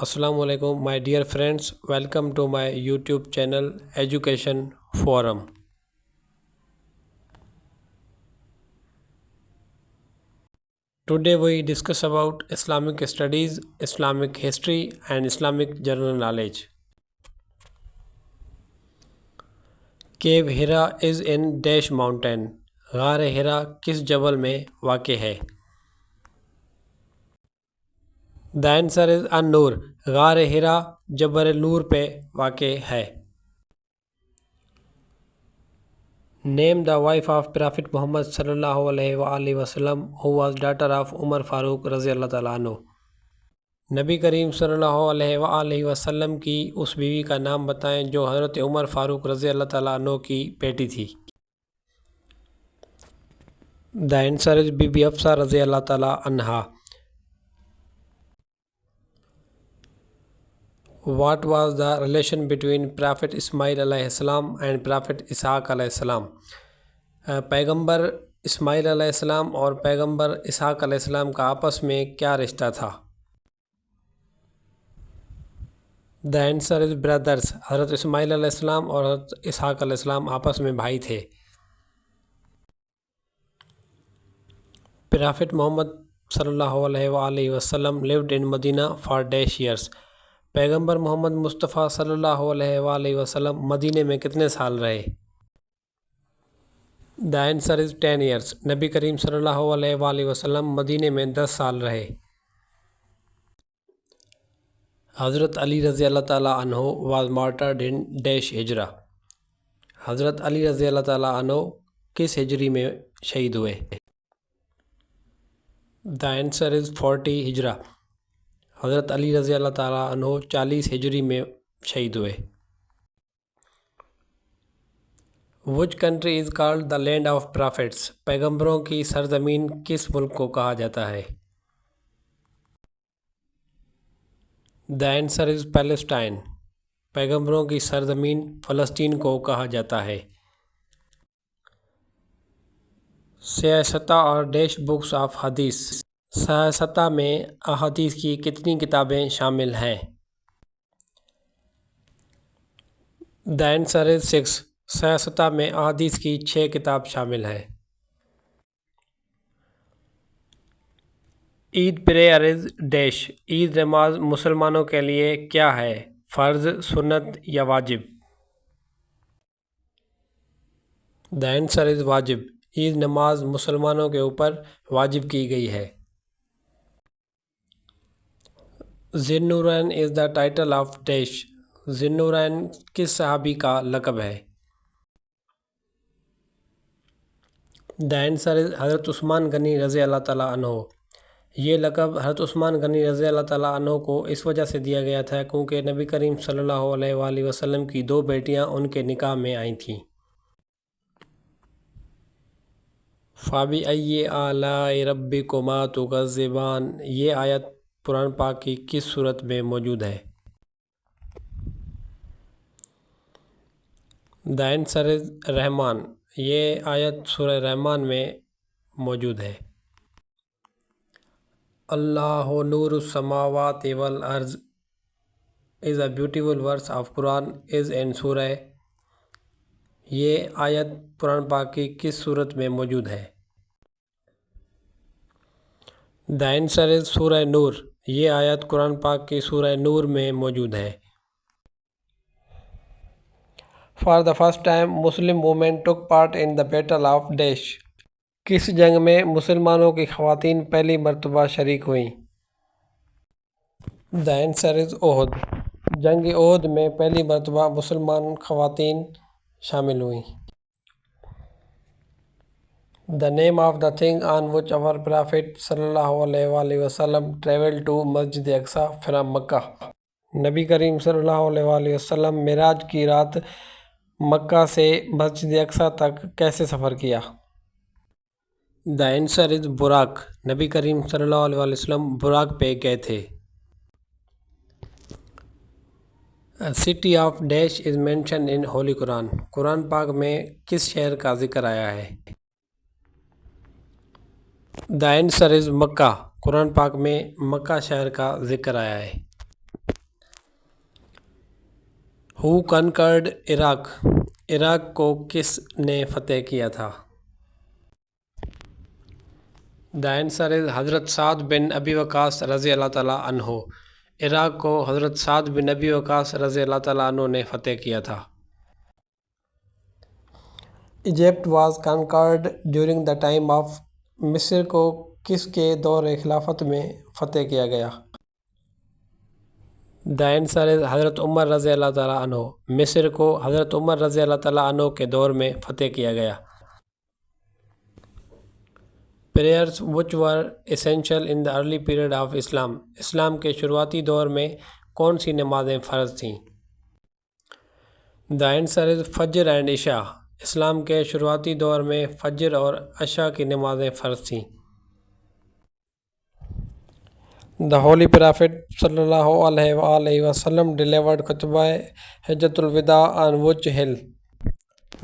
Assalamu alaikum, my dear friends. Welcome to my YouTube channel Education Forum. Today we discuss about Islamic studies, Islamic history, and Islamic general knowledge. Cave Hira is in Dash Mountain. غار ہرا کس جبل میں واقع ہے؟ The answer is An-Nur. غار ہرا جبل نور پہ واقع ہے. Name the wife of Prophet Muhammad sallallahu alaihi wasallam who was daughter of Umar Farooq رضی اللہ تعالیٰ عنہ. نبی کریم صلی اللہ علیہ وسلم کی اس بیوی کا نام بتائیں جو حضرت عمر فاروق رضی اللہ تعالیٰ عنہ کی بیٹی تھی. The answer is بی بی حفصہ رضی اللہ تعالیٰ عنہا. What was the relation between Prophet Ismail علیہ السلام and Prophet اسحاق علیہ السلام؟ پیغمبر اسماعیل علیہ السلام اور پیغمبر اسحاق علیہ السلام کا آپس میں کیا رشتہ تھا؟ The answer is brothers. حضرت اسماعیل علیہ السلام اور حضرت اسحاق علیہ السلام آپس میں بھائی تھے. Prophet محمد صلی اللہ علیہ وسلم lived in Medina for dash years. پیغمبر محمد مصطفیٰ صلی اللہ علیہ وسلم مدینے میں کتنے سال رہے؟ The answer is 10 years. نبی کریم صلی اللہ علیہ وسلم مدینے میں 10 سال رہے. حضرت علی رضی اللہ تعالیٰ عنہ was martyred in dash ہجرہ. حضرت علی رضی اللہ تعالیٰ عنہ کس ہجری میں شہید ہوئے؟ The answer is 40 ہجرہ. حضرت علی رضی اللہ تعالیٰ عنہ 40 ہجری میں شہید ہوئے. Which country is called the land of prophets? پیغمبروں کی سرزمین کس ملک کو کہا جاتا ہے؟ The answer is Palestine. پیغمبروں کی سرزمین فلسطین کو کہا جاتا ہے. سیاستہ اور ڈیش بکس آف حدیث. سیاستہ میں احادیث کی کتنی کتابیں شامل ہیں؟ The answer is 6. سیاستہ میں احادیث کی 6 کتاب شامل ہیں. عید پریئر از ڈیش. عید نماز مسلمانوں کے لیے کیا ہے؟ فرض، سنت یا واجب؟ The answer is واجب. عید نماز مسلمانوں کے اوپر واجب کی گئی ہے. ذی النورین از دا ٹائٹل آف ڈیش. ذی النورین کس صحابی کا لقب ہے؟ The answer is حضرت عثمان غنی رضی اللہ تعالیٰ عنہ. یہ لقب حضرت عثمان غنی رضی اللہ تعالیٰ عنہ کو اس وجہ سے دیا گیا تھا کیونکہ نبی کریم صلی اللہ علیہ وسلم کی 2 بیٹیاں ان کے نکاح میں آئی تھیں. فَبِأَيِّ آلَاءِ رَبِّكُمَا تُكَذِّبَانِ. یہ آیت قرآن پاک کی کس صورت میں موجود ہے؟ The answer is رحمان. یہ آیت سورہ رحمان میں موجود ہے. اللہ نور السماوات والارض is a beautiful verse of Quran is in سورہ. یہ آیت قرآن پاک کی کس صورت میں موجود ہے؟ The answer is سورہ نور. یہ آیت قرآن پاک کی سورہ نور میں موجود ہے. For the first time Muslim women took part in the battle of dash. کس جنگ میں مسلمانوں کی خواتین پہلی مرتبہ شریک ہوئیں؟ The answer is احد. جنگ احد میں پہلی مرتبہ مسلمان خواتین شامل ہوئیں. The name of the thing on which our Prophet صلی اللہ علیہ وسلم traveled to Masjid Aqsa from مکہ. نبی کریم صلی اللہ علیہ وسلم معراج کی رات مکہ سے مسجد اقصی تک کیسے سفر کیا؟ The answer is Buraq. نبی کریم صلی اللہ علیہ وسلم براق پہ گئے تھے. City of Dash is mentioned in Holy Quran. قرآن پاک میں کس شہر کا ذکر آیا ہے؟ The answer is مکہ. قرآن پاک میں مکہ شہر کا ذکر آیا ہے. ہو کنکرڈ عراق؟ عراق کو کس نے فتح کیا تھا؟ دا آنسر از حضرت سعد بن ابی وقاص رضی اللہ تعالیٰ عنہ۔ عراق کو حضرت سعد بن ابی وقاص رضی اللہ تعالیٰ عنہ نے فتح کیا تھا۔ Egypt was conquered during the time of? مصر کو کس کے دور خلافت میں فتح کیا گیا؟ دا آنسر از حضرت عمر رضی اللہ تعالیٰ عنہ۔ مصر کو حضرت عمر رضی اللہ تعالیٰ عنہ کے دور میں فتح کیا گیا۔ Prayers which were essential in the early period of Islam? اسلام کے شروعاتی دور میں کون سی نمازیں فرض تھیں؟ دا آنسر از فجر اینڈ عشاء۔ اسلام کے شروعاتی دور میں فجر اور عشاء کی نمازیں فرض تھیں۔ دا ہولی پرافٹ صلی اللہ علیہ وآلہ وسلم ڈیلیورڈ خطبہ حجۃ الوداع آن وچ ہل؟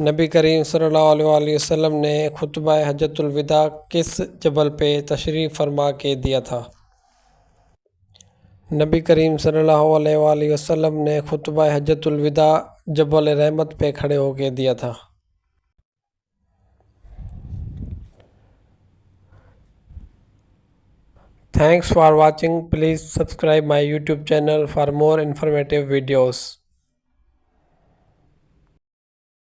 نبی کریم صلی اللہ علیہ وآلہ وسلم نے خطبہ حجۃ الوداع کس جبل پہ تشریف فرما کے دیا تھا؟ نبی کریم صلی اللہ علیہ وآلہ وسلم نے خطبہ حجۃ الوداع جبل رحمت پہ کھڑے ہو کے دیا تھا۔ Thanks for watching. Please subscribe my YouTube channel for more informative videos.